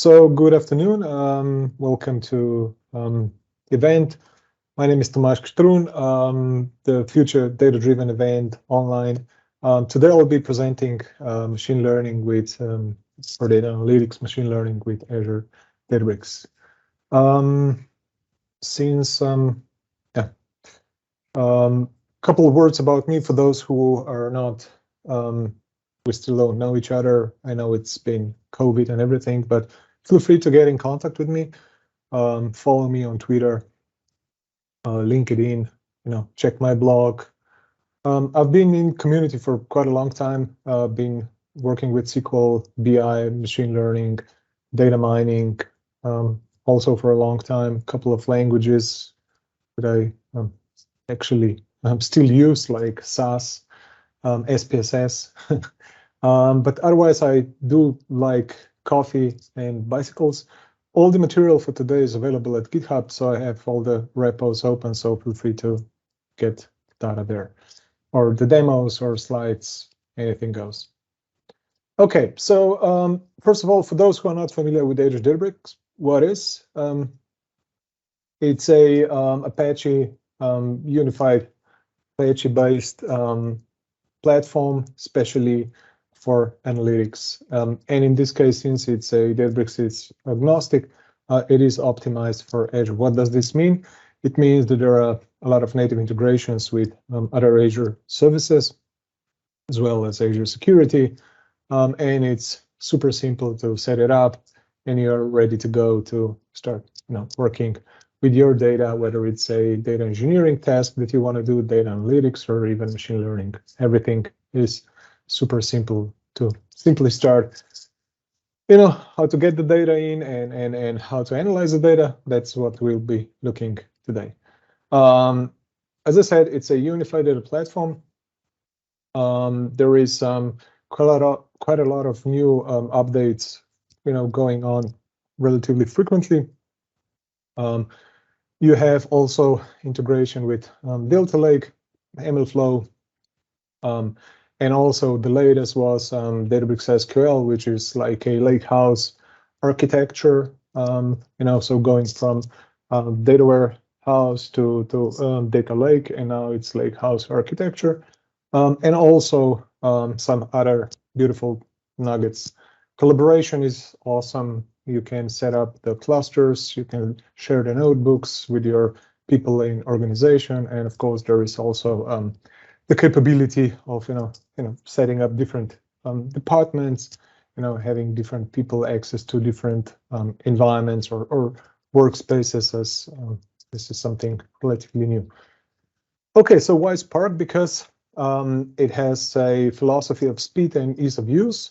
So good afternoon. Welcome to event. My name is Tomaž Kaštrun, the future data-driven event online. Today I'll be presenting machine learning with or data analytics machine learning with Azure Databricks. Couple of words about me for those who are not. We still don't know each other. I know it's been COVID and everything, but feel free to get in contact with me. Follow me on Twitter, LinkedIn, check my blog. I've been in community for quite a long time. Been working with SQL, BI, machine learning, data mining, also for a long time. Couple of languages that I actually still use, like SAS, SPSS. But otherwise, I do like coffee and bicycles. All the material for today is available at GitHub, so I have all the repos open, so feel free to get data there. Or the demos or slides, anything goes. Okay, so first of all, for those who are not familiar with Azure Databricks, what is? It's a Apache unified Apache-based platform, especially for analytics. And in this case, since it's a Databricks is agnostic, it is optimized for Azure. What does this mean? It means that there are a lot of native integrations with other Azure services, as well as Azure Security. And it's super simple to set it up, and you're ready to go to start working with your data, whether it's a data engineering task that you want to do, data analytics, or even machine learning. Everything is super simple to simply start. How to get the data in and how to analyze the data. That's what we'll be looking today. As I said, it's a unified data platform. There is quite a lot of new updates, going on relatively frequently. You have also integration with Delta Lake, MLFlow, and also the latest was Databricks SQL, which is like a Lakehouse architecture. So going from data warehouse to data lake, and now it's Lakehouse architecture, and also some other beautiful nuggets. Collaboration is awesome. You can set up the clusters, you can share the notebooks with your people in organization, and of course there is also the capability of setting up different departments, having different people access to different environments or workspaces, as this is something relatively new. Okay, so why Spark? Because it has a philosophy of speed and ease of use.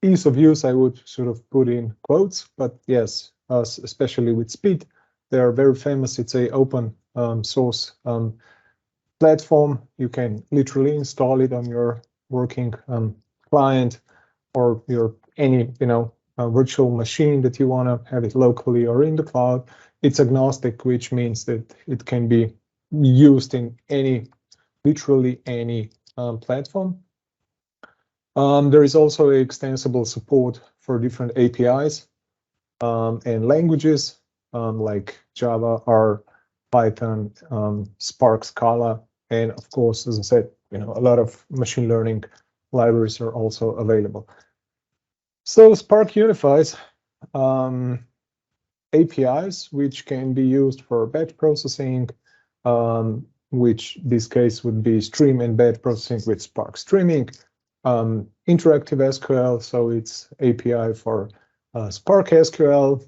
Ease of use, I would sort of put in quotes, but yes, especially with speed, they are very famous. It's a open source platform. You can literally install it on your working client or your any virtual machine that you want to have it locally or in the cloud. It's agnostic, which means that it can be used in literally any platform. There is also extensible support for different APIs and languages like Java, R, Python, Spark, Scala, and of course, as I said, a lot of machine learning libraries are also available. So Spark unifies APIs, which can be used for batch processing, which in this case would be stream and batch processing with Spark Streaming. Interactive SQL, so it's API for Spark SQL,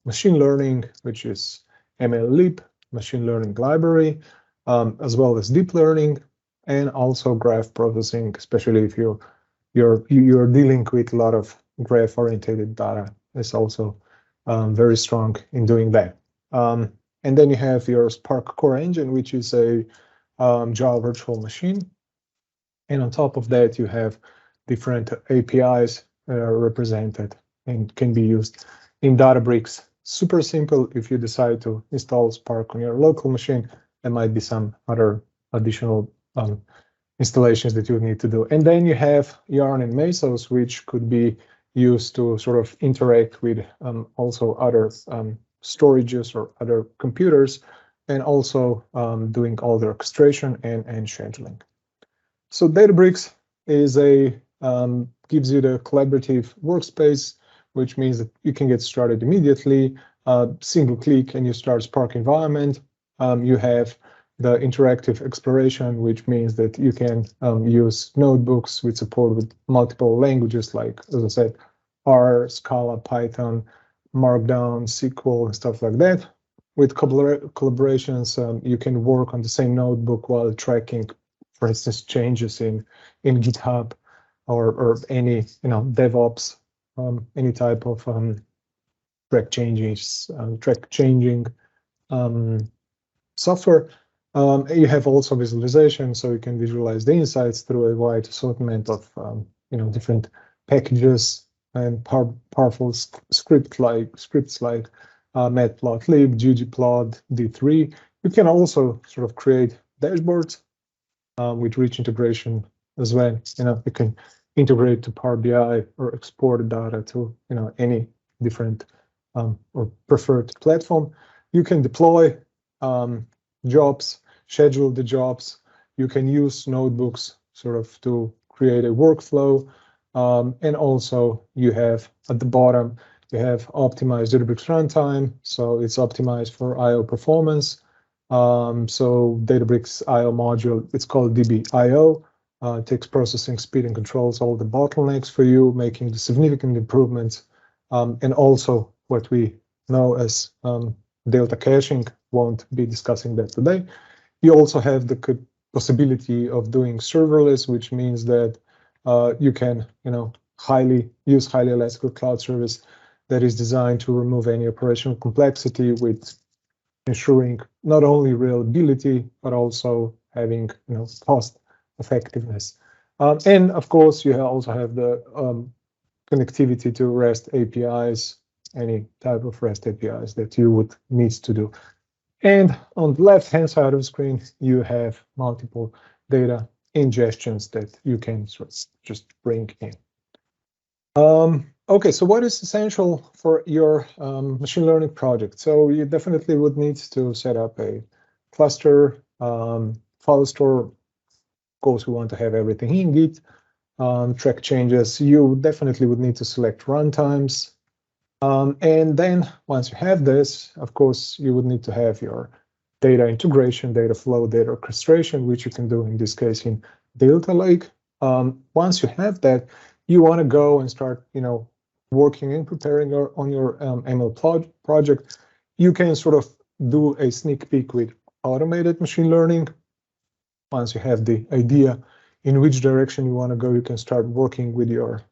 machine learning, which is MLLib, machine learning library, as well as deep learning, and also graph processing, especially if you're dealing with a lot of graph-oriented data. It's also very strong in doing that. And then you have your Spark Core Engine, which is a Java virtual machine. And on top of that, you have different APIs represented and can be used in Databricks. Super simple. If you decide to install Spark on your local machine, there might be some other additional installations that you need to do. And then you have Yarn and Mesos, which could be used to sort of interact with also other storages or other computers, and also doing all the orchestration and scheduling. So Databricks is gives you the collaborative workspace, which means that you can get started immediately. Single click and you start Spark environment. You have the interactive exploration, which means that you can use notebooks with support with multiple languages, like, as I said, R, Scala, Python, Markdown, SQL, and stuff like that. With collaborations, you can work on the same notebook while tracking, for instance, changes in GitHub or any DevOps, any type of track changing software. You have also visualization, so you can visualize the insights through a wide assortment of different packages and powerful scripts like matplotlib, ggplot, d3. You can also sort of create dashboards with rich integration as well. You can integrate to Power BI or export the data to any different or preferred platform. You can deploy jobs, schedule the jobs. You can use notebooks sort of to create a workflow. And also you have at the bottom, you have optimized Databricks runtime. So it's optimized for IO performance. So Databricks IO module, it's called DB.io, takes processing speed and controls all the bottlenecks for you, making the significant improvements. And also what we know as delta caching, won't be discussing that today. You also have the possibility of doing serverless, which means that you can use highly elastic cloud service that is designed to remove any operational complexity with ensuring not only reliability, but also having cost effectiveness. And of course, you also have the connectivity to REST APIs, any type of REST APIs that you would need to do. And on the left-hand side of the screen, you have multiple data ingestions that you can sort of just bring in. Okay, so what is essential for your machine learning project? So you definitely would need to set up a cluster, file store. Of course, we want to have everything in Git, track changes. You definitely would need to select runtimes. And then once you have this, of course, you would need to have your data integration, data flow, data orchestration, which you can do in this case in Delta Lake. Once you have that, you want to go and start, working and preparing on your ML project. You can sort of do a sneak peek with automated machine learning. Once you have the idea in which direction you want to go, you can start working with your,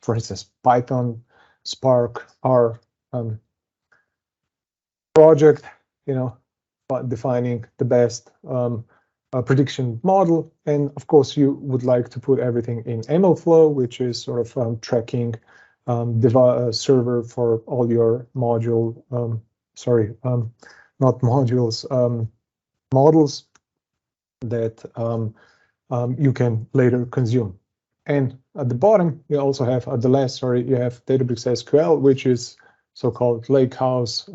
for instance, Python, Spark, R project, defining the best prediction model. And of course, you would like to put everything in MLFlow, which is sort of tracking server for all your module, not modules, models that you can later consume. And at the bottom, you also have, at the last, you have Databricks SQL, which is so-called Lakehouse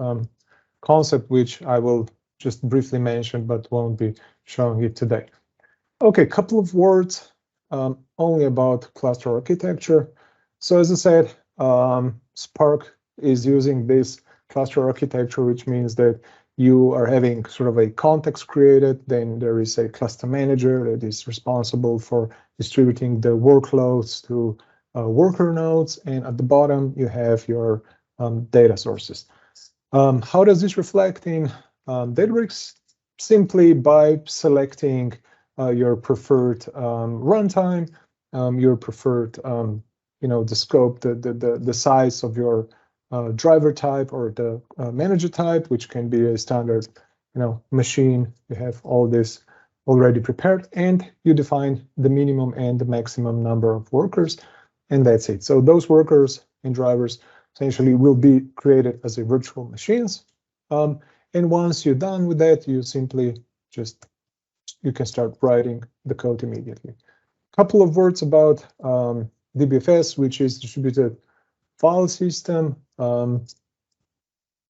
concept, which I will just briefly mention, but won't be showing it today. Okay, a couple of words only about cluster architecture. So as I said, Spark is using this cluster architecture, which means that you are having sort of a context created, then there is a cluster manager that is responsible for distributing the workloads to worker nodes, and at the bottom you have your data sources. How does this reflect in Databricks? Simply by selecting your preferred runtime, your preferred, the scope, the size of your driver type or the manager type, which can be a standard, machine. You have all this already prepared, and you define the minimum and the maximum number of workers, and that's it. So those workers and drivers essentially will be created as a virtual machines. And once you're done with that, you simply you can start writing the code immediately. A couple of words about DBFS, which is distributed file system.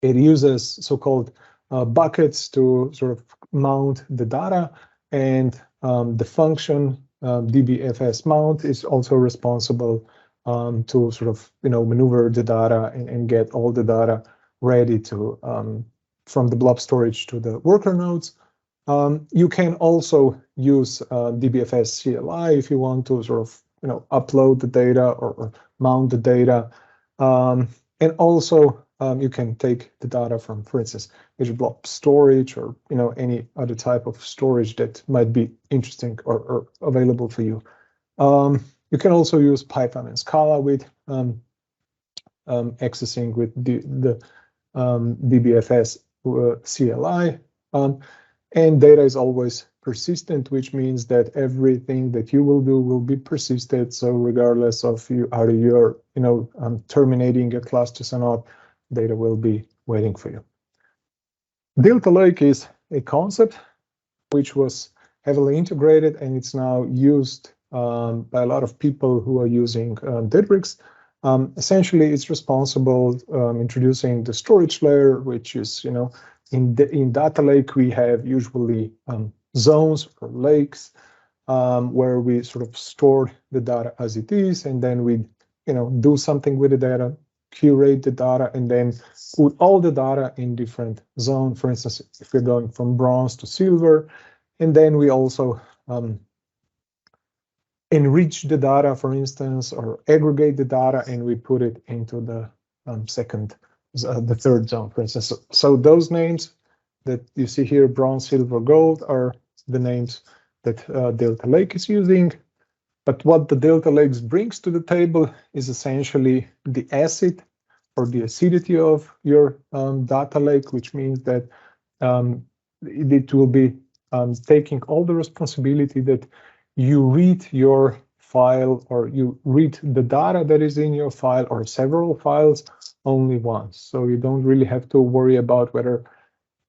It uses so-called buckets to sort of mount the data, and the function DBFS mount is also responsible to sort of maneuver the data and get all the data ready to from the blob storage to the worker nodes. You can also use DBFS CLI if you want to sort of upload the data or mount the data, and also you can take the data from, for instance, Azure Blob Storage or any other type of storage that might be interesting or available for you. You can also use Python and Scala with accessing with the DBFS CLI, and data is always persistent, which means that everything that you will do will be persisted. So regardless of either you're terminating your clusters or not, data will be waiting for you. Delta Lake is a concept which was heavily integrated, and it's now used by a lot of people who are using Databricks. Essentially, it's responsible introducing the storage layer, which is, in Data Lake, we have usually zones or lakes where we sort of store the data as it is, and then we, do something with the data, curate the data, and then put all the data in different zones. For instance, if we're going from bronze to silver, and then we also enrich the data, for instance, or aggregate the data, and we put it into the the third zone, for instance. So those names that you see here, bronze, silver, gold, are the names that Delta Lake is using. But what the Delta Lakes brings to the table is essentially the acid or the acidity of your data lake, which means that it will be taking all the responsibility that you read your file or you read the data that is in your file or several files only once. So you don't really have to worry about whether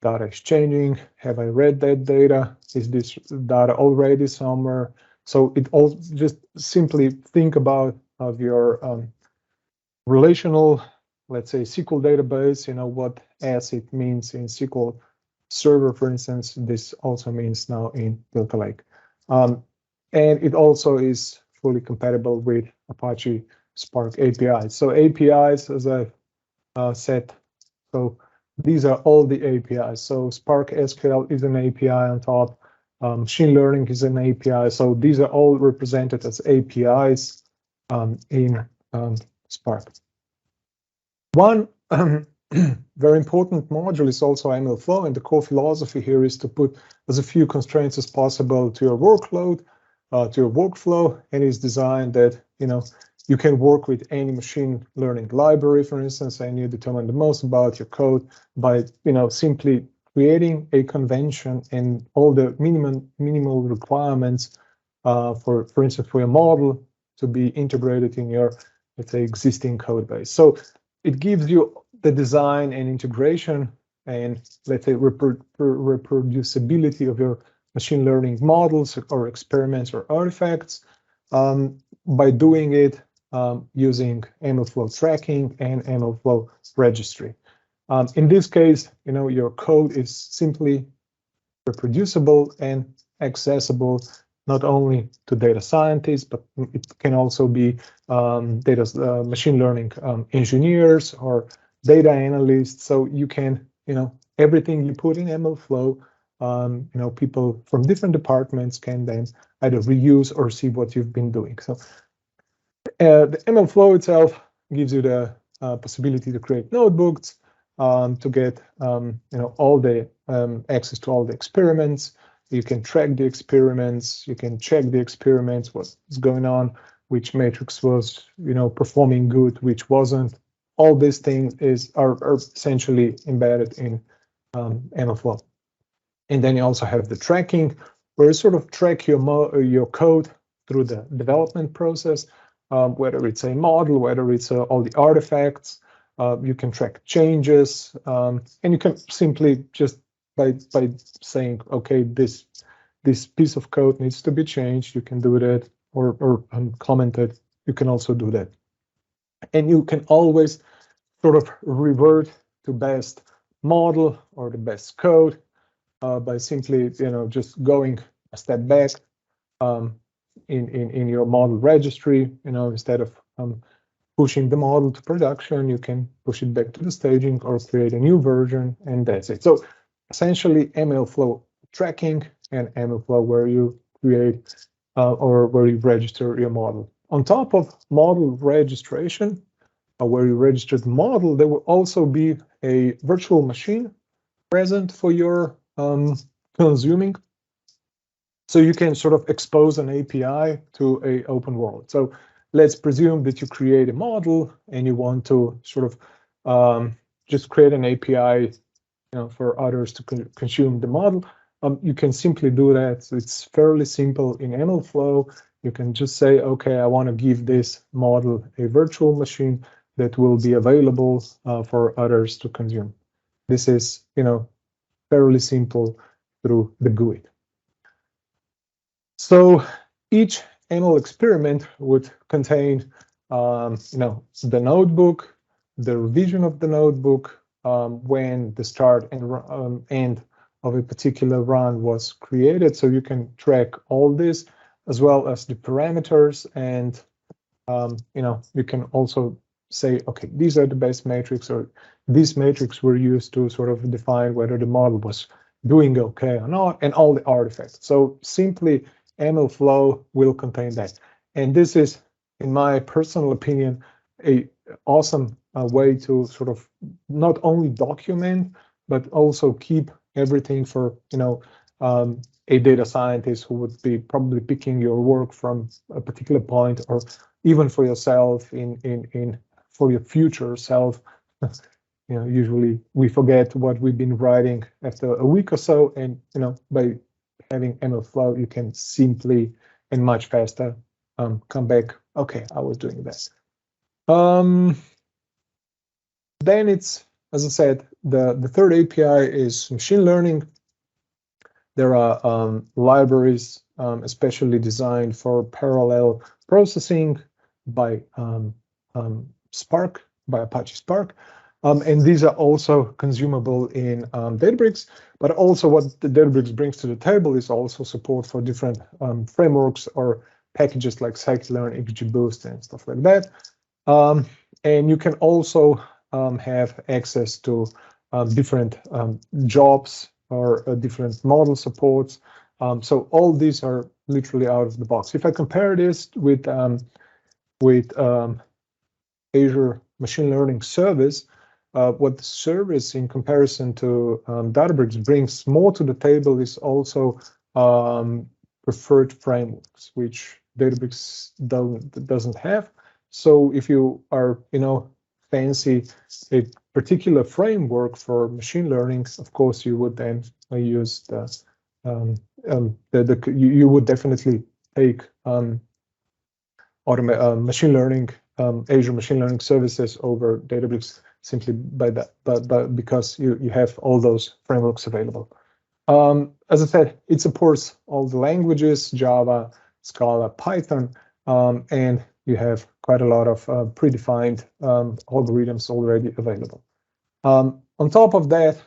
data is changing. Have I read that data? Is this data already somewhere? So it all just simply think about of your relational, let's say, SQL database, what ACID means in SQL Server, for instance. This also means now in Delta Lake. And it also is fully compatible with Apache Spark APIs. So APIs, as I've said, so these are all the APIs. So Spark SQL is an API on top. Machine learning is an API. So these are all represented as APIs in Spark. One very important module is also MLFlow, and the core philosophy here is to put as few constraints as possible to your workload, to your workflow, and it's designed that you can work with any machine learning library, for instance, and you determine the most about your code by simply creating a convention and all the minimal requirements for instance, for your model to be integrated in your, let's say, existing code base. So it gives you the design and integration and, let's say, reproducibility of your machine learning models or experiments or artifacts by doing it using MLFlow tracking and MLFlow registry. In this case, your code is simply reproducible and accessible not only to data scientists, but it can also be machine learning engineers or data analysts. So you can, everything you put in MLFlow, people from different departments can then either reuse or see what you've been doing. So the MLFlow itself gives you the possibility to create notebooks, to get all the access to all the experiments. You can track the experiments. You can check the experiments, what's going on, which matrix was performing good, which wasn't. All these things are essentially embedded in MLFlow. And then you also have the tracking, where you sort of track your code through the development process, whether it's a model, whether it's all the artifacts. You can track changes, and you can simply just by saying, okay, this piece of code needs to be changed, you can do that or comment it you can also do that. And you can always sort of revert to best model or the best code by simply, just going a step back in your model registry. Instead of pushing the model to production, you can push it back to the staging or create a new version, and that's it. So essentially, MLFlow tracking and MLFlow where you create or where you register your model. On top of model registration, where you register the model, there will also be a virtual machine present for your consuming. So you can sort of expose an API to an open world. So let's presume that you create a model and you want to sort of just create an API, for others to consume the model. You can simply do that. So it's fairly simple in MLFlow. You can just say, okay, I want to give this model a virtual machine that will be available for others to consume. This is, fairly simple through the GUID. So each ML experiment would contain, the notebook, the revision of the notebook, when the start and end of a particular run was created. So you can track all this as well as the parameters, and you can also say, okay, these are the best metrics, or these metrics were used to sort of define whether the model was doing okay or not, and all the artifacts. So simply MLFlow will contain that. And this is, in my personal opinion, a awesome way to sort of not only document, but also keep everything for, a data scientist who would be probably picking your work from a particular point, or even for yourself for your future self. Usually we forget what we've been writing after a week or so, and by having MLFlow, you can simply and much faster come back. Okay, I was doing this. Then it's, as I said, the third API is machine learning. There are libraries especially designed for parallel processing by Spark, by Apache Spark. And these are also consumable in Databricks, but also what the Databricks brings to the table is also support for different frameworks or packages like scikit-learn, XGBoost, and stuff like that. And you can also have access to different jobs or different model supports. So all these are literally out of the box. If I compare this with Azure Machine Learning Service, what the service in comparison to Databricks brings more to the table is also preferred frameworks, which Databricks doesn't have. So if you are, fancy a particular framework for machine learning, of course, you would then use you would definitely take machine learning, Azure Machine Learning Services over Databricks, simply by that, but because you have all those frameworks available. As I said, it supports all the languages, Java, Scala, Python, and you have quite a lot of predefined algorithms already available. On top of that,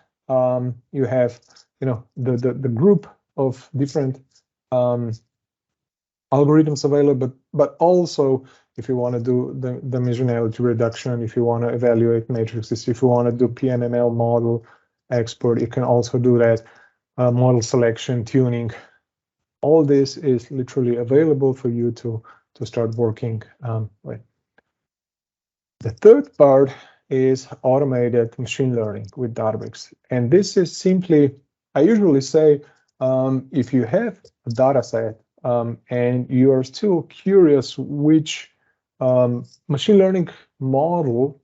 you have the group of different algorithms available, but also if you want to do the marginality reduction, if you want to evaluate matrices, if you want to do PNML model export, you can also do that. Model selection, tuning, all this is literally available for you to start working with. The third part is automated machine learning with Databricks. And this is simply, I usually say, if you have a data set and you are still curious which machine learning model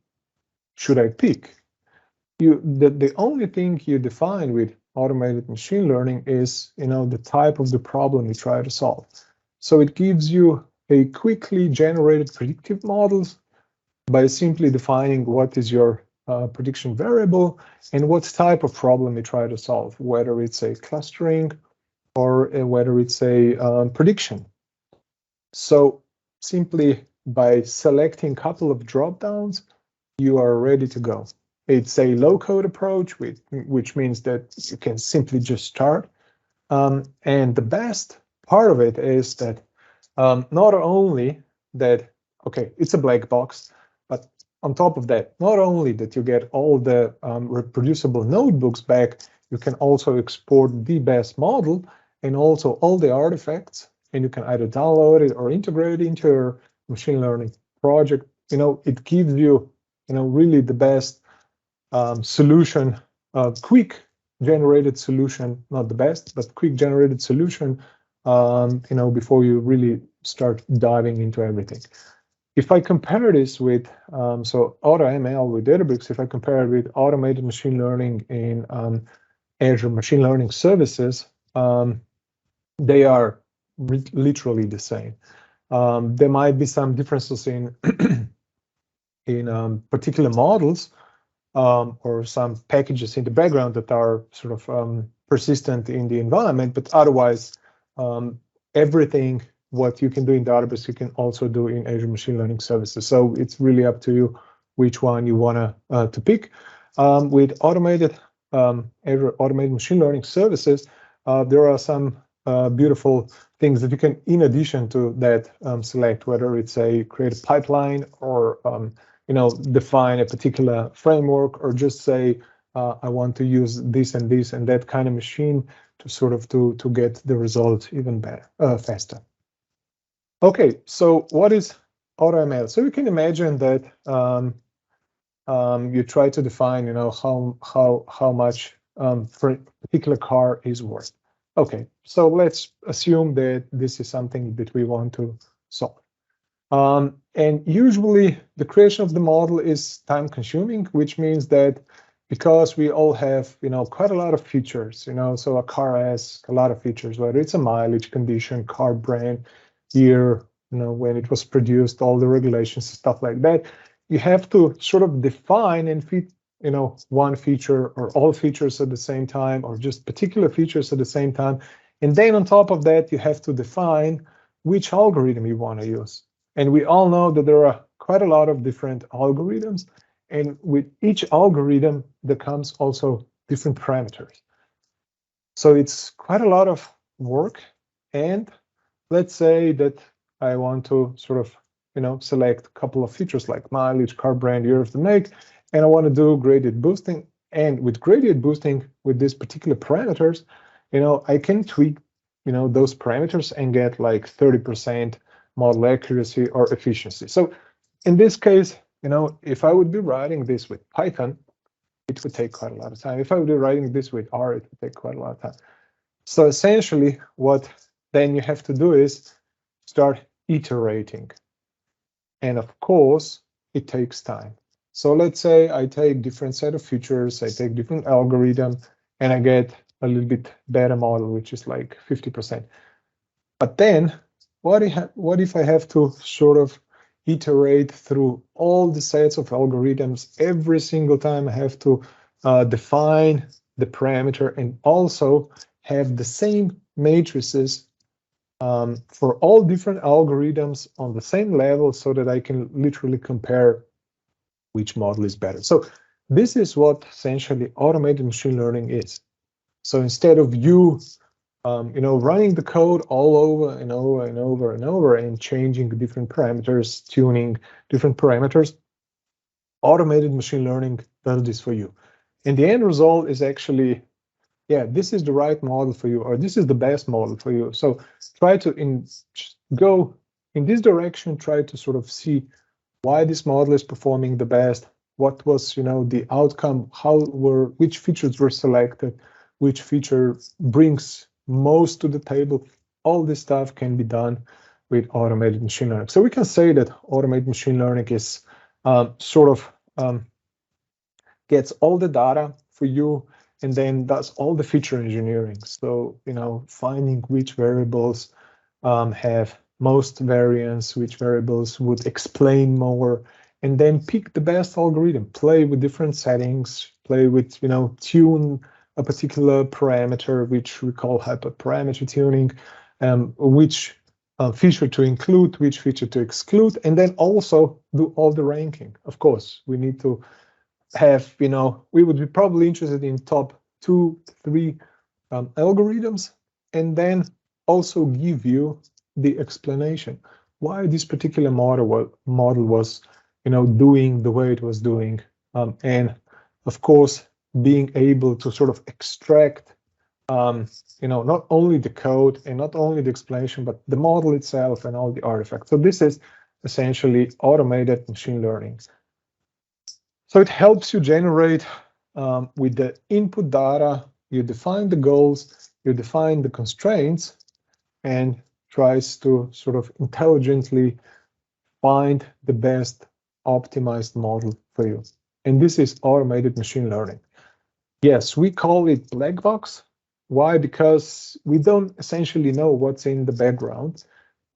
should I pick, the only thing you define with automated machine learning is the type of the problem you try to solve. So it gives you a quickly generated predictive models by simply defining what is your prediction variable and what type of problem you try to solve, whether it's a clustering or whether it's a prediction. So simply by selecting a couple of drop downs, you are ready to go. It's a low-code approach, which means that you can simply just start. And the best part of it is that not only that, okay, it's a black box, but on top of that, not only that you get all the reproducible notebooks back, you can also export the best model and also all the artifacts, and you can either download it or integrate it into your machine learning project. It gives you, really the best solution, quick generated solution, not the best, but quick generated solution, before you really start diving into everything. If I compare this with, so AutoML with Databricks, if I compare it with automated machine learning in Azure Machine Learning Services, they are literally the same. There might be some differences in particular models or some packages in the background that are sort of persistent in the environment, but otherwise, everything what you can do in Databricks, you can also do in Azure Machine Learning Services. So it's really up to you which one you want to pick. With automated Azure Automated Machine Learning Services, there are some beautiful things that you can, in addition to that, select, whether it's create a pipeline or define a particular framework, or just say I want to use this and this and that kind of machine to sort of to get the result even better, faster. Okay, so what is AutoML? So you can imagine that you try to define, how much for a particular car is worth. Okay, so let's assume that this is something that we want to solve. And usually the creation of the model is time consuming, which means that because we all have, quite a lot of features, so a car has a lot of features, whether it's a mileage, condition, car brand, year, when it was produced, all the regulations, stuff like that. You have to sort of define and fit, one feature or all features at the same time, or just particular features at the same time. And then on top of that, you have to define which algorithm you want to use. And we all know that there are quite a lot of different algorithms. And with each algorithm, there comes also different parameters. So it's quite a lot of work. And let's say that I want to sort of, select a couple of features like mileage, car brand, year of the make, and I want to do gradient boosting. And with gradient boosting, with these particular parameters, I can tweak, those parameters and get like 30% model accuracy or efficiency. So in this case, if I would be writing this with Python, it would take quite a lot of time. If I would be writing this with R, it would take quite a lot of time. So essentially, what then you have to do is start iterating. And of course, it takes time. So let's say I take different set of features, I take different algorithm, and I get a little bit better model, which is like 50%. But then, what if I have to sort of iterate through all the sets of algorithms every single time? I have to define the parameter and also have the same matrices for all different algorithms on the same level, so that I can literally compare which model is better. So this is what essentially automated machine learning is. So instead of you running the code all over and over and over and over and changing different parameters, tuning different parameters, automated machine learning does this for you. And the end result is actually, yeah, this is the right model for you, or this is the best model for you. So try to go in this direction, try to sort of see why this model is performing the best, what was, the outcome, which features were selected, which feature brings most to the table. All this stuff can be done with automated machine learning. So we can say that automated machine learning is gets all the data for you and then does all the feature engineering. So, finding which variables have most variance, which variables would explain more, and then pick the best algorithm, play with different settings, play with, tune a particular parameter, which we call hyperparameter tuning, which feature to include, which feature to exclude, and then also do all the ranking. Of course, we need to have, we would be probably interested in top 2, 3 algorithms, and then also give you the explanation why this particular model was, doing the way it was doing, and of course being able to sort of extract, not only the code and not only the explanation, but the model itself and all the artifacts. So this is essentially automated machine learning. So it helps you generate with the input data, you define the goals, you define the constraints, and tries to sort of intelligently find the best optimized model for you. And this is automated machine learning. Yes, we call it black box. Why? Because we don't essentially know what's in the background.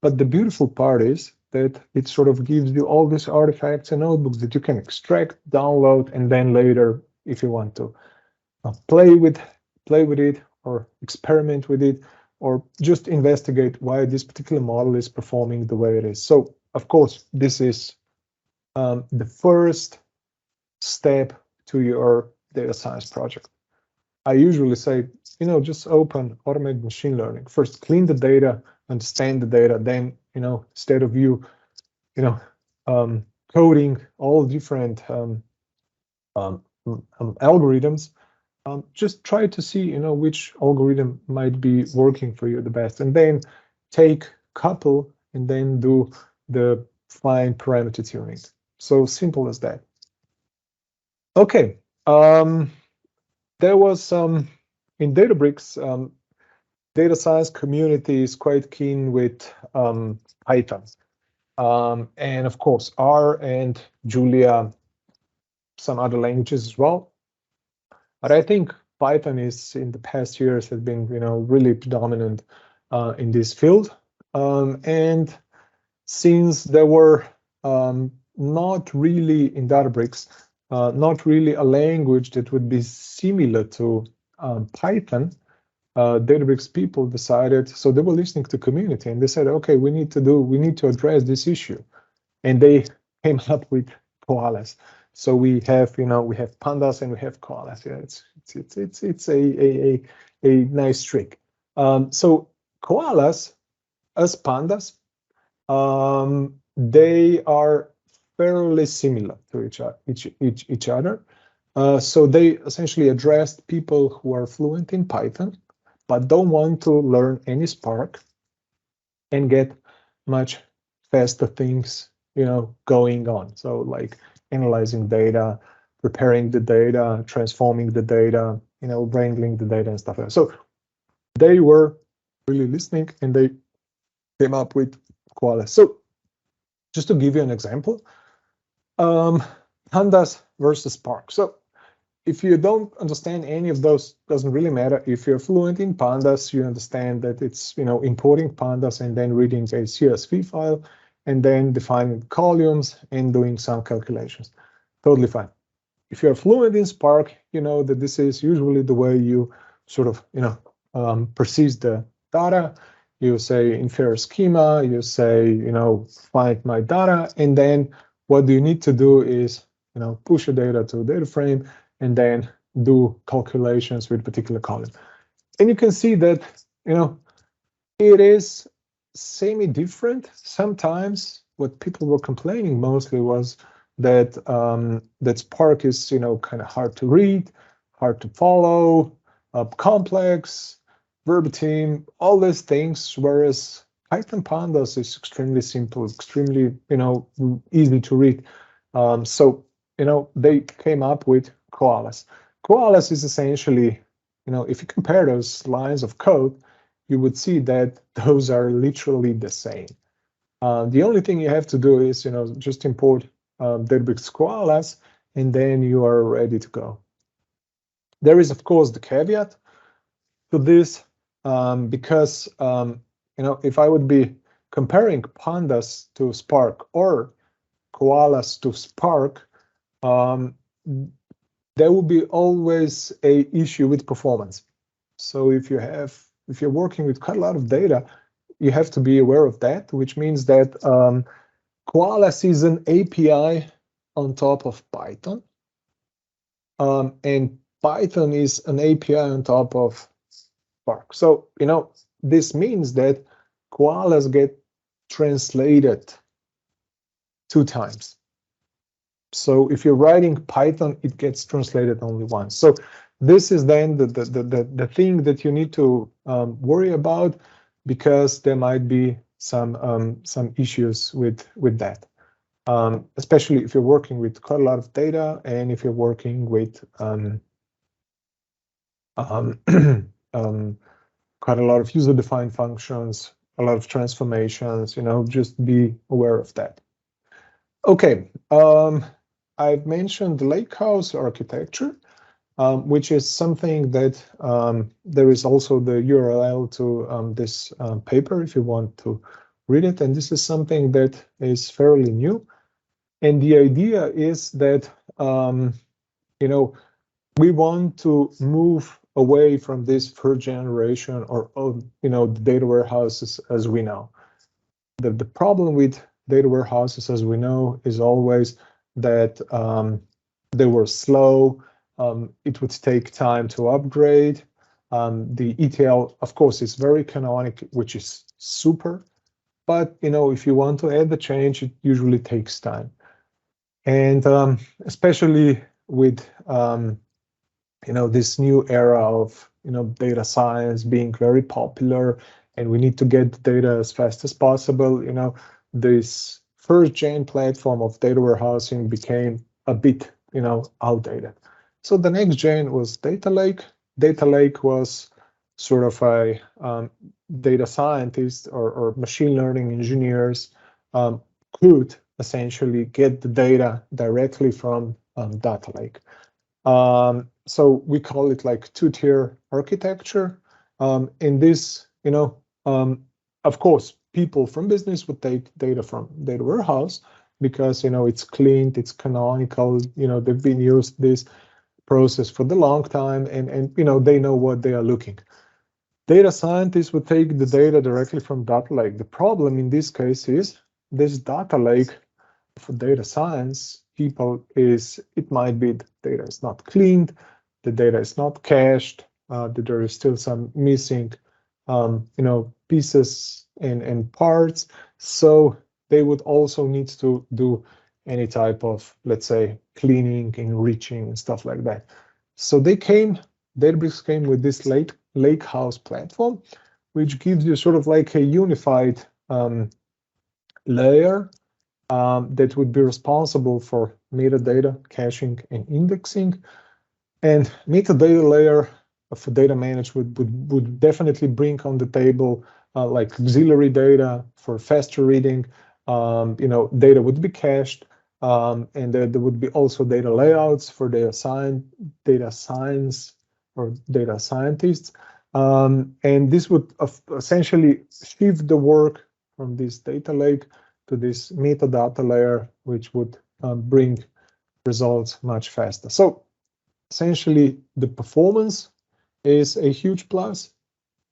But the beautiful part is that it sort of gives you all these artifacts and notebooks that you can extract, download, and then later, if you want to, play with it or experiment with it, or just investigate why this particular model is performing the way it is. So, of course, this is the first step to your data science project. I usually say, just open automated machine learning. First, clean the data, understand the data, then, instead of you, coding all different algorithms, just try to see, which algorithm might be working for you the best, and then take couple and then do the fine parameter tuning. So simple as that. Okay, there was in Databricks, data science community is quite keen with Python, and of course R and Julia, some other languages as well. But I think Python is in the past years has been really predominant in this field, and since there were not really in Databricks, not really a language that would be similar to Python, Databricks people decided, so they were listening to community and they said, okay, we need to address this issue. And they came up with koalas. So we have, we have pandas and we have koalas. Yeah, it's a nice trick. So koalas as pandas, they are fairly similar to each other. So they essentially addressed people who are fluent in Python, but don't want to learn any Spark and get much faster things, going on. So like analyzing data, preparing the data, transforming the data, wrangling the data and stuff like that. So they were really listening and they came up with koalas. So just to give you an example, pandas versus Spark. So if you don't understand any of those, doesn't really matter. If you're fluent in pandas, you understand that it's, importing pandas and then reading a CSV file and then defining columns and doing some calculations. Totally fine. If you're fluent in Spark, you know that this is usually the way you sort of, persist the data. You say infer schema, you say, find my data, and then what you need to do is, push the data to a data frame and then do calculations with particular column. And you can see that, it is semi-different. Sometimes what people were complaining mostly was that that Spark is, kind of hard to read, hard to follow, complex, verbatim, all these things, whereas Python pandas is extremely simple, extremely, easy to read. So, they came up with koalas. Koalas is essentially, if you compare those lines of code, you would see that those are literally the same. The only thing you have to do is, just import Databricks koalas, and then you are ready to go. There is, of course, the caveat to this, because, if I would be comparing pandas to Spark or koalas to Spark, there will be always a issue with performance. So if you're working with quite a lot of data, you have to be aware of that, which means that Koalas is an API on top of Python, and Python is an API on top of Spark. So, this means that Koalas get translated 2 times. So if you're writing Python, it gets translated only once. So this is then the thing that you need to worry about, because there might be some issues with that, especially if you're working with quite a lot of data, and if you're working with quite a lot of user-defined functions, a lot of transformations. Just be aware of that. Okay, I've mentioned the Lakehouse architecture, which is something that there is also the URL to this paper if you want to read it. And this is something that is fairly new. And the idea is that, we want to move away from this first generation or the data warehouses as we know. The problem with data warehouses as we know is always that they were slow. It would take time to upgrade. The ETL, of course, is very canonic, which is super. But if you want to add the change, it usually takes time. And especially with this new era of data science being very popular, and we need to get the data as fast as possible. This first gen platform of data warehousing became a bit outdated. So the next gen was Data Lake. Data Lake was sort of a data scientist or machine learning engineers could essentially get the data directly from Data Lake. So we call it like 2-tier architecture. In this, of course, people from business would take data from data warehouse because it's cleaned, it's canonical. They've been used this process for the long time, and they know what they are looking. Data scientists would take the data directly from Data Lake. The problem in this case is this Data Lake for data science people it might be the data is not cleaned, the data is not cached, that there is still some missing pieces and parts. So they would also need to do any type of, let's say, cleaning, enriching, and stuff like that. So Databricks came with this Lakehouse platform, which gives you sort of like a unified layer that would be responsible for metadata caching and indexing. And metadata layer for data management would definitely bring on the table like auxiliary data for faster reading. Data would be cached, and there would be also data layouts for data science or data scientists. And this would essentially shift the work from this data lake to this metadata layer, which would bring results much faster. So essentially, the performance is a huge plus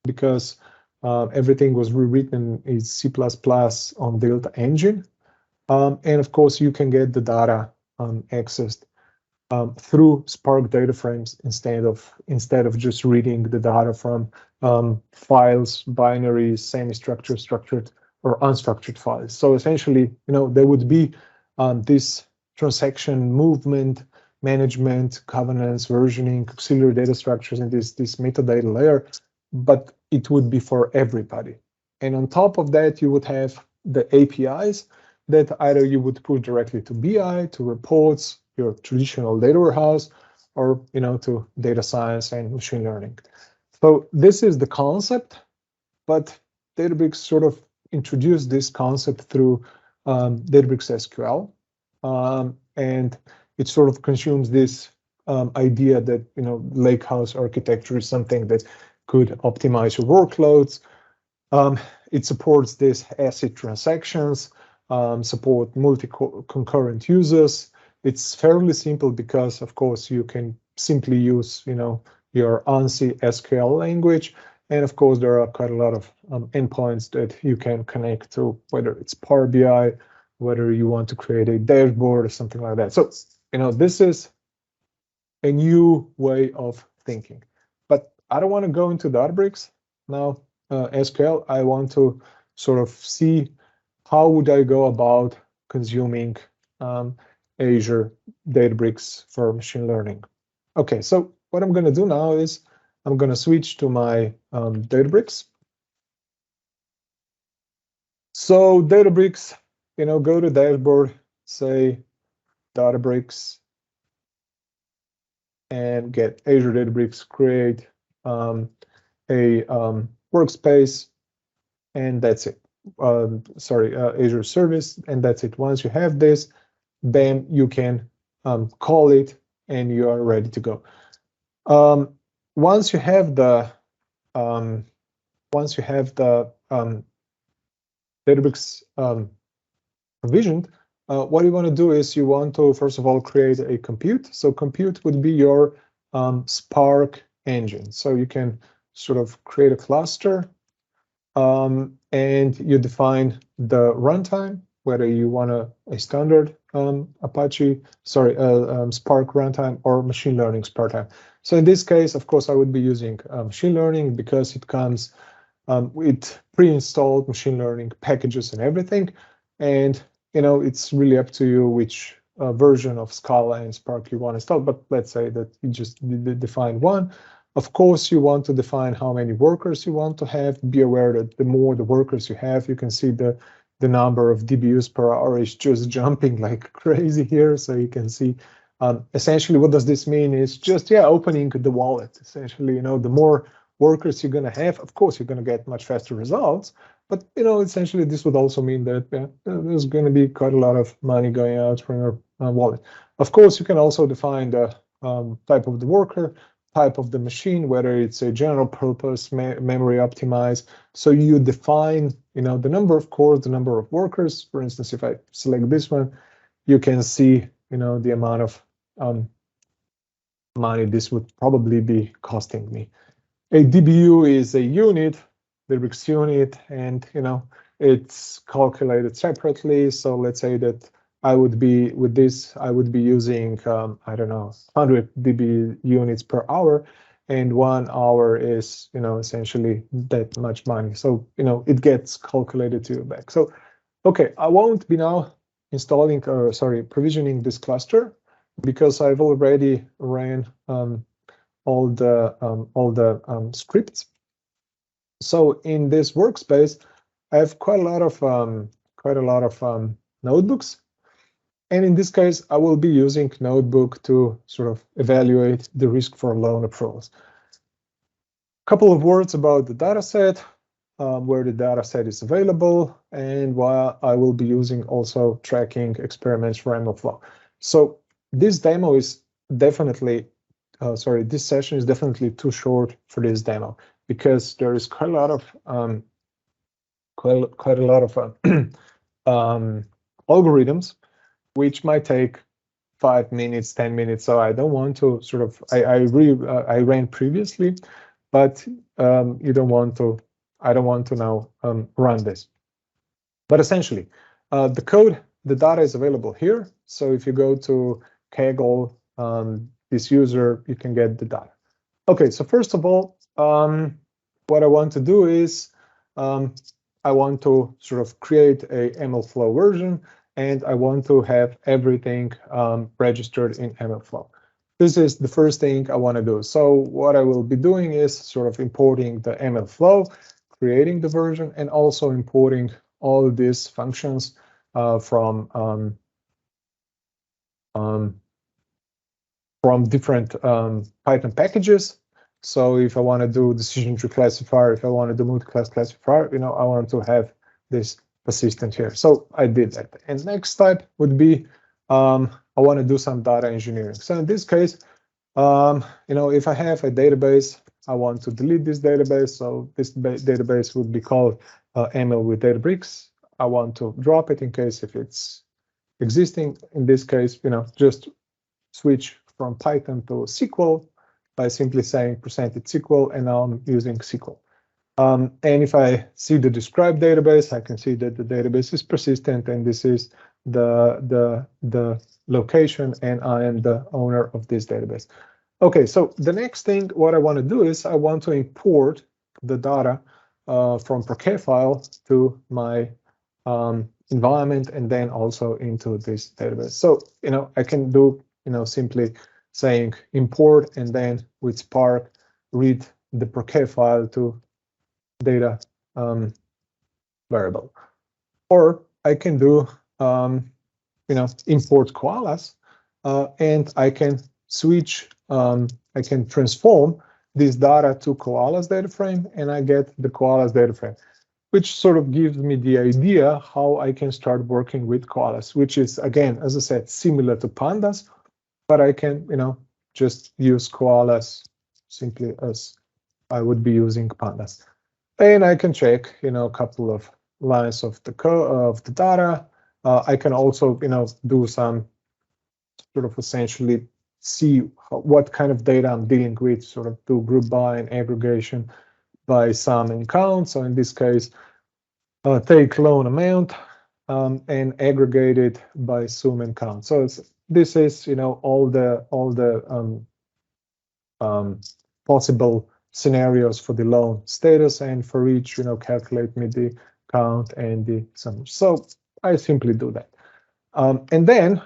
because everything was rewritten in C++ on Delta Engine. And of course, you can get the data accessed through Spark data frames instead of just reading the data from files, binaries, semi-structured, structured, or unstructured files. So essentially, there would be this transaction movement, management, governance, versioning, auxiliary data structures in this metadata layer, but it would be for everybody. And on top of that, you would have the APIs that either you would push directly to BI, to reports, your traditional data warehouse, or to data science and machine learning. So this is the concept, but Databricks sort of introduced this concept through Databricks SQL, and it sort of consumes this idea that Lakehouse architecture is something that could optimize your workloads. It supports this ACID transactions, support multi-concurrent users. It's fairly simple because, of course, you can simply use your ANSI SQL language, And of course, there are quite a lot of endpoints that you can connect to, whether it's Power BI, whether you want to create a dashboard or something like that. So, this is a new way of thinking. But I don't want to go into Databricks now, SQL. I want to sort of see how would I go about consuming Azure Databricks for machine learning. Okay, so what I'm going to do now is I'm going to switch to my Databricks. So Databricks, go to dashboard, say Databricks, and get Azure Databricks, create a workspace, and that's it. Azure service, and that's it. Once you have this, then you can call it, and you are ready to go. Once you have the Databricks provisioned, what you want to do is you want to first of all create a compute. So compute would be your Spark engine. So you can sort of create a cluster, and you define the runtime, whether you want a standard Apache, Spark runtime or machine learning Spark time. So in this case, of course, I would be using machine learning because it comes with pre-installed machine learning packages and everything. And it's really up to you which version of Scala and Spark you want to install. But let's say that you just define one. Of course, you want to define how many workers you want to have. Be aware that the more the workers you have, you can see the number of DBUs per hour is just jumping like crazy here. So you can see essentially what does this mean is just, opening the wallet. Essentially, the more workers you're going to have, of course, you're going to get much faster results. But, essentially, this would also mean that there's going to be quite a lot of money going out from your wallet. Of course, you can also define the type of the worker, type of the machine, whether it's a general purpose, memory optimized. So you define, the number of cores, the number of workers. For instance, if I select this one, you can see, the amount of money this would probably be costing me. A DBU is a unit, Databricks unit, and it's calculated separately. So let's say that I would be using I don't know, 100 DB units per hour, and 1 hour is essentially that much money. So it gets calculated to you back. So okay, I won't be now installing provisioning this cluster because I've already ran all the scripts. So in this workspace, I have quite a lot of notebooks. And in this case, I will be using Notebook to sort of evaluate the risk for loan approvals. A couple of words about the dataset, where the dataset is available, and why I will be using also tracking experiments for MLFlow. So this demo is definitely, this session is definitely too short for this demo because there is quite a lot of algorithms, which might take 5 minutes, 10 minutes. So I don't want to sort of, I ran previously, but I don't want to now run this. But essentially, the code, the data is available here. So if you go to Kaggle, this user, you can get the data. Okay, so first of all, what I want to do is I want to sort of create a MLFlow version, and I want to have everything registered in MLFlow. This is the first thing I want to do. So what I will be doing is sort of importing the MLFlow, creating the version, and also importing all these functions from different Python packages. So if I want to do decision tree classifier, if I want to do multi-class classifier, I want to have this persistent here. So I did that. And next step would be I want to do some data engineering. So in this case, if I have a database, I want to delete this database. So this database would be called ML with Databricks. I want to drop it in case if it's existing. In this case, just switch from Python to SQL by simply saying %SQL, and now I'm using SQL. And if I see the described database, I can see that the database is persistent, and this is the location, and I am the owner of this database. Okay, so the next thing what I want to do is I want to import the data from Procfile to my environment and then also into this database. So, I can do, simply saying import and then with Spark read the Procfile to data variable. Or I can do, import koalas, and I can switch, I can transform this data to koalas data frame, and I get the koalas data frame, which sort of gives me the idea how I can start working with koalas, which is, again, as I said, similar to pandas, but I can, just use koalas simply as I would be using pandas. And I can check, a couple of lines of the code of the data. I can also, do some sort of essentially see what kind of data I'm dealing with, sort of do group by and aggregation by sum and count. So in this case, take loan amount and aggregate it by sum and count. So this is, all the possible scenarios for the loan status, and for each, calculate me the count and the sum. So I simply do that. And then,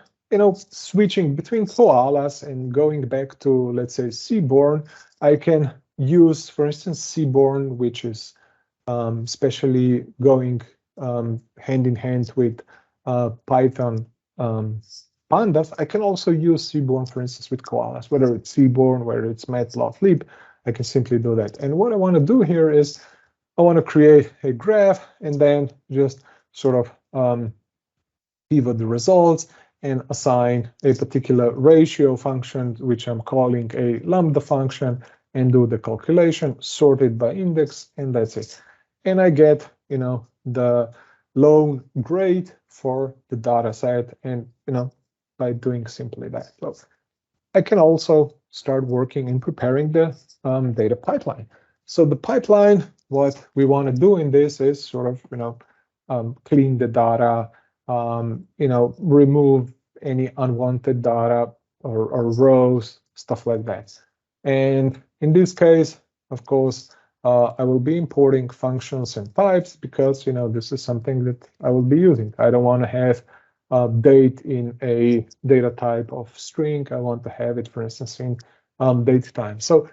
switching between koalas and going back to, let's say, Seaborn, I can use, for instance, Seaborn, which is especially going hand in hand with Python pandas. I can also use Seaborn, for instance, with koalas, whether it's Seaborn, whether it's matplotlib, I can simply do that. And what I want to do here is I want to create a graph and then just sort of pivot the results and assign a particular ratio function, which I'm calling a lambda function, and do the calculation, sort it by index, and that's it. And I get, the loan grade for the data set, and, by doing simply that. So I can also start working in preparing the data pipeline. So the pipeline, what we want to do in this is sort of, clean the data, remove any unwanted data or rows, stuff like that. And in this case, of course, I will be importing functions and types because, this is something that I will be using. I don't want to have date in a data type of string. I want to have it, for instance, in date time. So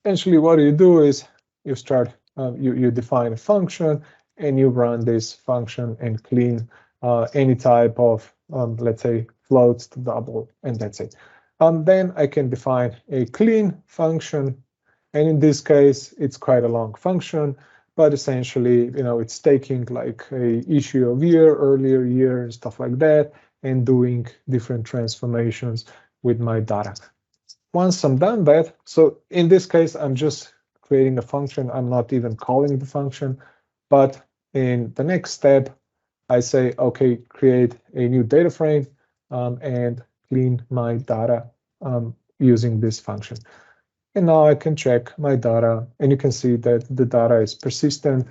essentially what you do is you start, you define a function and you run this function and clean any type of, let's say, floats to double, and that's it. Then I can define a clean function, and in this case, it's quite a long function, but essentially, it's taking like a issue of year, earlier year, and stuff like that, and doing different transformations with my data. Once I'm done that, so in this case, I'm just creating a function. I'm not even calling the function, but in the next step, I say, okay, create a new data frame and clean my data using this function. And now I can check my data, and you can see that the data is persistent,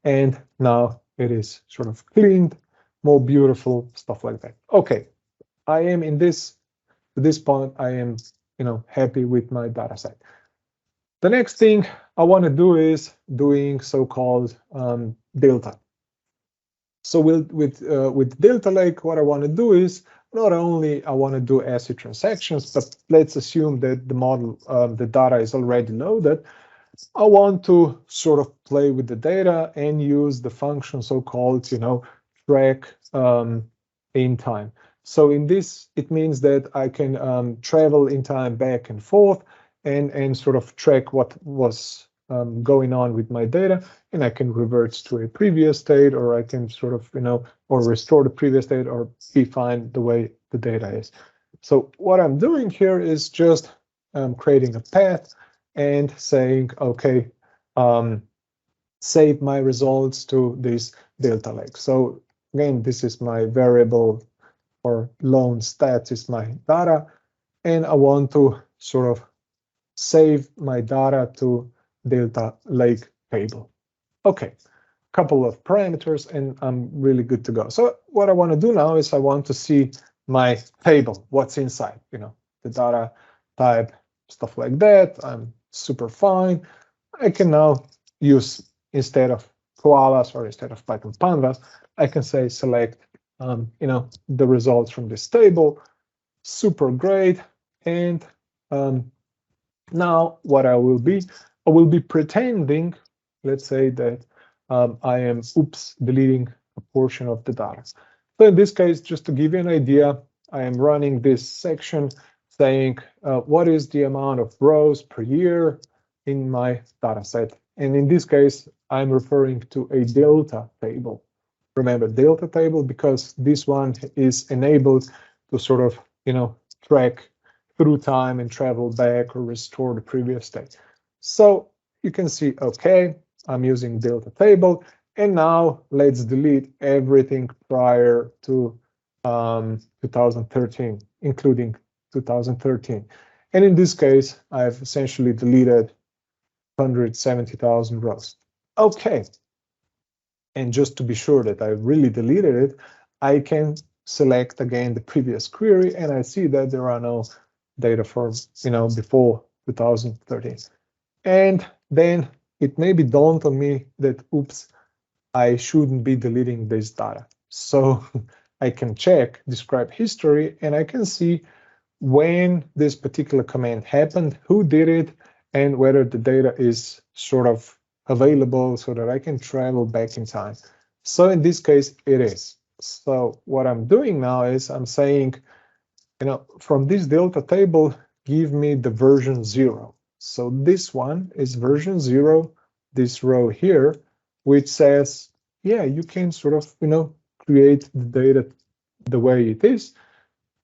and now it is sort of cleaned, more beautiful, stuff like that. Okay, I am at this point, I am, happy with my data set. The next thing I want to do is doing so-called delta. So with Delta Lake, what I want to do is not only I want to do ACID transactions, but let's assume that the model, the data is already loaded. I want to sort of play with the data and use the function so-called, track in time. So in this, it means that I can travel in time back and forth and sort of track what was going on with my data, and I can revert to a previous state, or I can sort of, or restore the previous state, or be fine the way the data is. So what I'm doing here is just creating a path and saying, okay, save my results to this Delta Lake. So again, this is my variable or loan stats is my data, and I want to sort of save my data to Delta Lake table. Okay, couple of parameters and I'm really good to go. So what I want to do now is I want to see my table, what's inside, the data type, stuff like that. I'm super fine. I can now use, instead of koalas or instead of Python pandas, I can say select, the results from this table. Super great. And now what I will be pretending, let's say that I am, deleting a portion of the data. So in this case, just to give you an idea, I am running this section saying what is the amount of rows per year in my data set. And in this case, I'm referring to a delta table. Remember, delta table, because this one is enabled to sort of, track through time and travel back or restore the previous state. So you can see, okay, I'm using delta table. And now let's delete everything prior to 2013, including 2013. And in this case, I've essentially deleted 170,000 rows. Okay. And just to be sure that I really deleted it, I can select again the previous query, and I see that there are no data for, before 2013. And then it maybe dawned on me that, oops, I shouldn't be deleting this data. So I can check describe history, and I can see when this particular command happened, who did it, and whether the data is sort of available so that I can travel back in time. So in this case, it is. So what I'm doing now is I'm saying, from this delta table, give me the version 0. So this one is version 0, this row here, which says, yeah, you can sort of, create the data the way it is.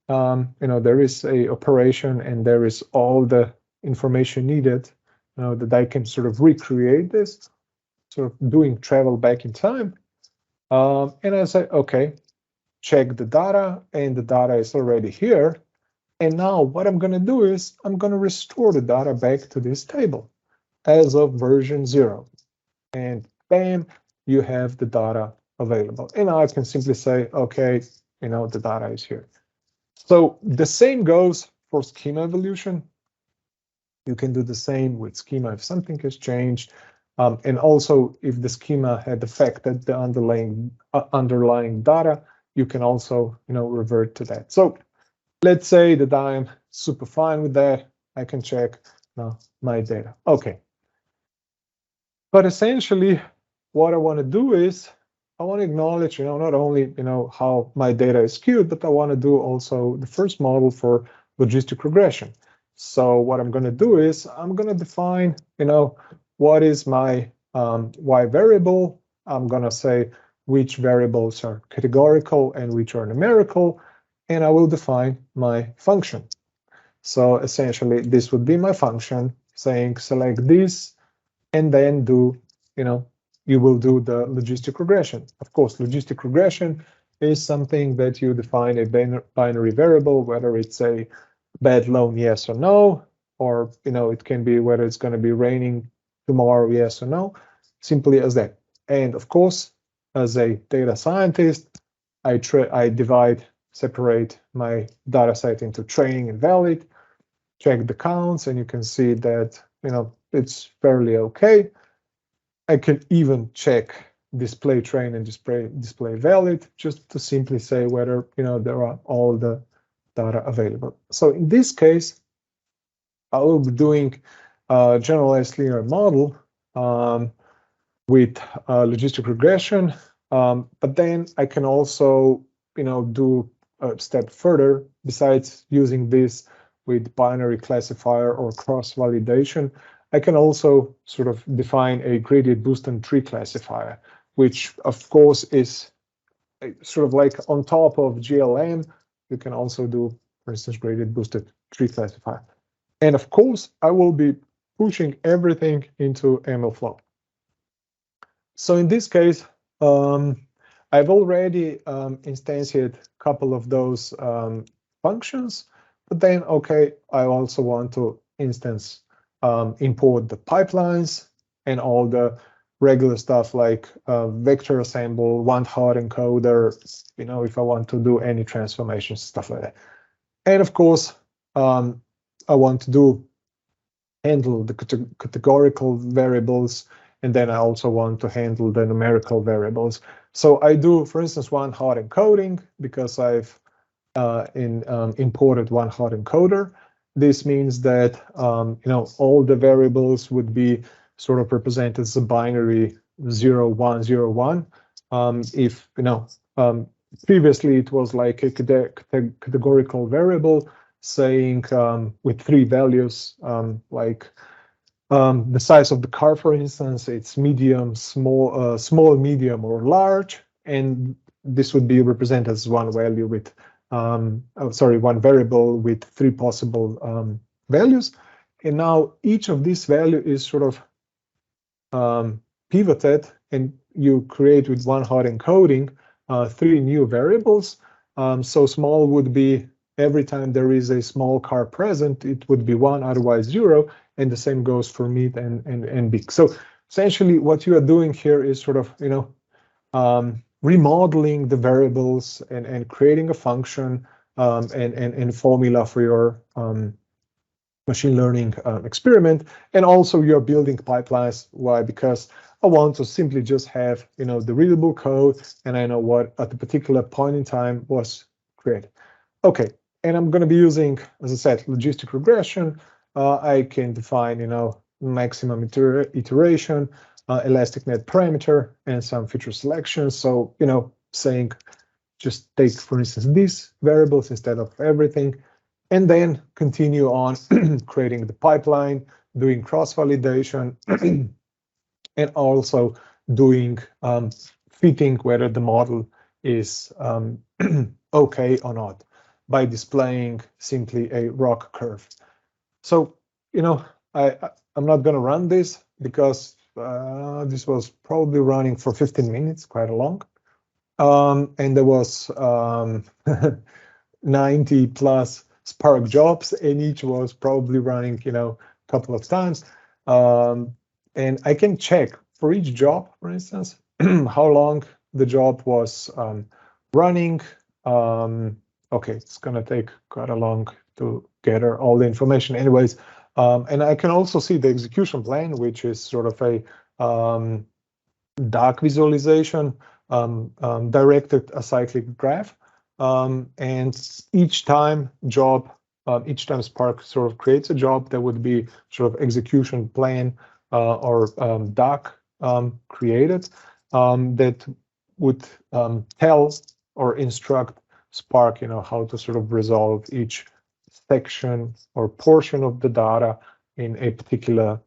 There is a operation and there is all the information needed, that I can sort of recreate this, sort of doing travel back in time. And I say, okay, check the data, and the data is already here. And now what I'm going to do is I'm going to restore the data back to this table as of version 0. And bam, you have the data available. And now I can simply say, okay, the data is here. So the same goes for schema evolution. You can do the same with schema if something has changed. And also, if the schema had affected the underlying data, you can also, revert to that. So let's say that I'm super fine with that. I can check now my data. Okay. But essentially, what I want to do is I want to acknowledge, not only, how my data is skewed, but I want to do also the first model for logistic regression. So what I'm going to do is I'm going to define, what is my y variable. I'm going to say which variables are categorical and which are numerical, and I will define my function. So essentially, this would be my function saying select this, and then do, you will do the logistic regression. Of course, logistic regression is something that you define a binary variable, whether it's a bad loan, yes or no, or, it can be whether it's going to be raining tomorrow, yes or no, simply as that. And of course, as a data scientist, I separate my data set into training and valid, check the counts, and you can see that, it's fairly okay. I can even check display train and display valid, just to simply say whether, there are all the data available. So in this case, I will be doing a generalized linear model with logistic regression, but then I can also, do a step further. Besides using this with binary classifier or cross-validation, I can also sort of define a gradient boosted tree classifier, which of course is sort of like on top of GLM. You can also do, for instance, gradient boosted tree classifier. And of course, I will be pushing everything into MLFlow. So in this case, I've already instantiated a couple of those functions, but then, okay, I also want to import the pipelines and all the regular stuff like vector assemble, one-hot encoder, you know, if I want to do any transformations, stuff like that. And of course, I want to handle the categorical variables, and then I also want to handle the numerical variables. So I do, for instance, one-hot encoding because I've imported one-hot encoder. This means that you know, all the variables would be sort of represented as a binary 0, 1, 0, 1. If you know, previously it was like a categorical variable saying with 3 values, like the size of the car, for instance, it's medium, small, small, medium, or large, and this would be represented as one value with, one variable with 3 possible values. And now each of these values is sort of pivoted, and you create with one-hot encoding 3 new variables. So small would be every time there is a small car present, it would be 1, otherwise 0, and the same goes for mid and big. So essentially what you are doing here is sort of, you know, remodeling the variables and creating a function and formula for your machine learning experiment. And also you're building pipelines. Why? Because I want to simply just have, you know, the readable code, and I know what at the particular point in time was created. Okay, and I'm going to be using, as I said, logistic regression. I can define, you know, maximum iteration, elastic net parameter, and some feature selection. So, you know, saying just take, for instance, these variables instead of everything, and then continue on creating the pipeline, doing cross-validation, and also doing fitting whether the model is okay or not by displaying simply a ROC curve. So, you know, I'm not going to run this because this was probably running for 15 minutes, quite a long. And there was 90 plus Spark jobs, and each was probably running, you know, a couple of times. And I can check for each job, for instance, how long the job was running. Okay, it's going to take quite a long to gather all the information anyways. And I can also see the execution plan, which is sort of a dark visualization directed acyclic graph. And each time Spark sort of creates a job, there would be sort of execution plan or doc created that would tell or instruct Spark, you know, how to sort of resolve each section or portion of the data in a particular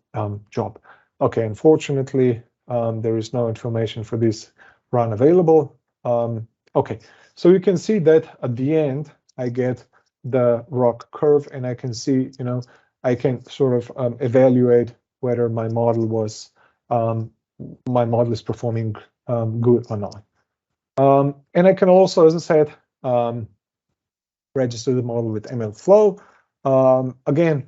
job. Okay, unfortunately, there is no information for this run available. Okay, so you can see that at the end, I get the ROC curve, and I can see, you know, I can sort of evaluate whether my model was is performing good or not. And I can also, as I said, register the model with MLFlow. Again,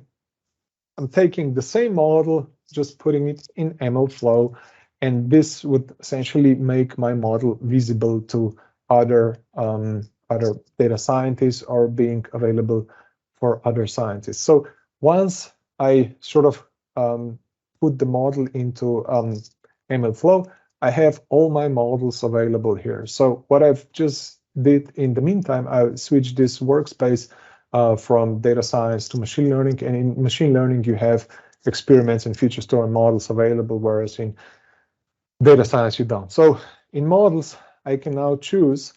I'm taking the same model, just putting it in MLFlow, and this would essentially make my model visible to other data scientists or being available for other scientists. So once I sort of put the model into MLFlow, I have all my models available here. So what I've just did in the meantime, I switched this workspace from data science to machine learning. And in machine learning, you have experiments and feature store models available, whereas in data science, you don't. So in models, I can now choose,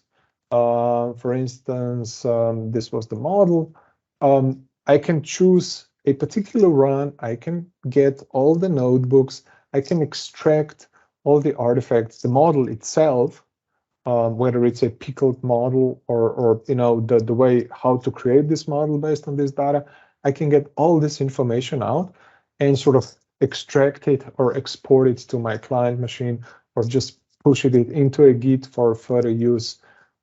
for instance, this was the model. I can choose a particular run. I can get all the notebooks. I can extract all the artifacts, the model itself, whether it's a pickled model or you know, the way how to create this model based on this data. I can get all this information out and sort of extract it or export it to my client machine, or just push it into a Git for further use,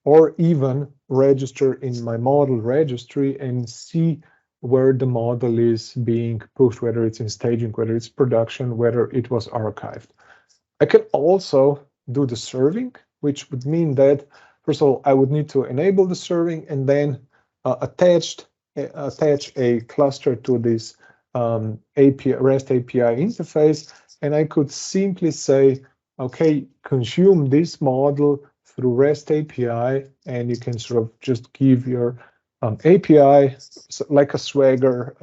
or even register in my model registry and see where the model is being pushed, whether it's in staging, whether it's production, whether it was archived. I can also do the serving, which would mean that, first of all, I would need to enable the serving and then attach a cluster to this REST API interface. And I could simply say, okay, consume this model through REST API, and you can sort of just give your API like a Swagger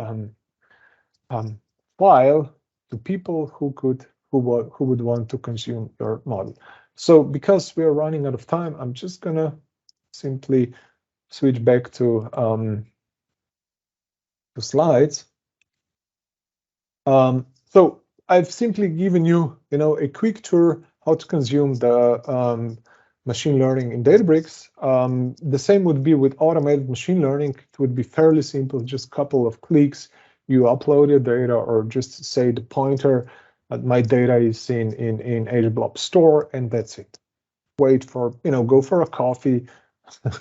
file to people who would want to consume your model. So because we are running out of time, I'm just gonna simply switch back to the slides. So I've simply given you, a quick tour how to consume the machine learning in Databricks. The same would be with automated machine learning. It would be fairly simple, just a couple of clicks. You upload your data, or just say the pointer that my data is in Azure Blob Store, and that's it. Wait for, go for a coffee,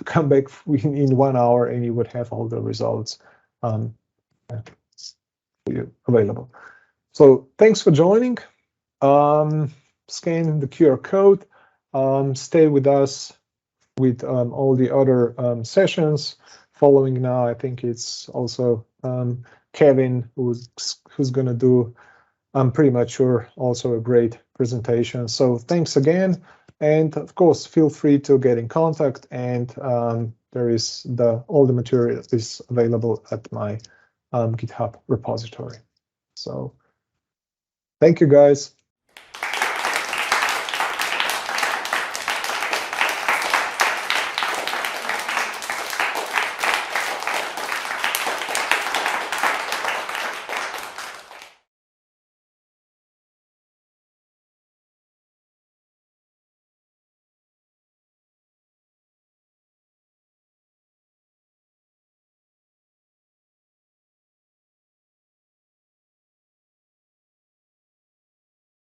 come back in 1 hour, and you would have all the results available. So thanks for joining. Scan the QR code. Stay with us with all the other sessions following now. I think it's also Kevin who's going to do, I'm pretty much sure, also a great presentation. So thanks again. And of course, feel free to get in contact. And there is all the material is available at my GitHub repository. So thank you, guys.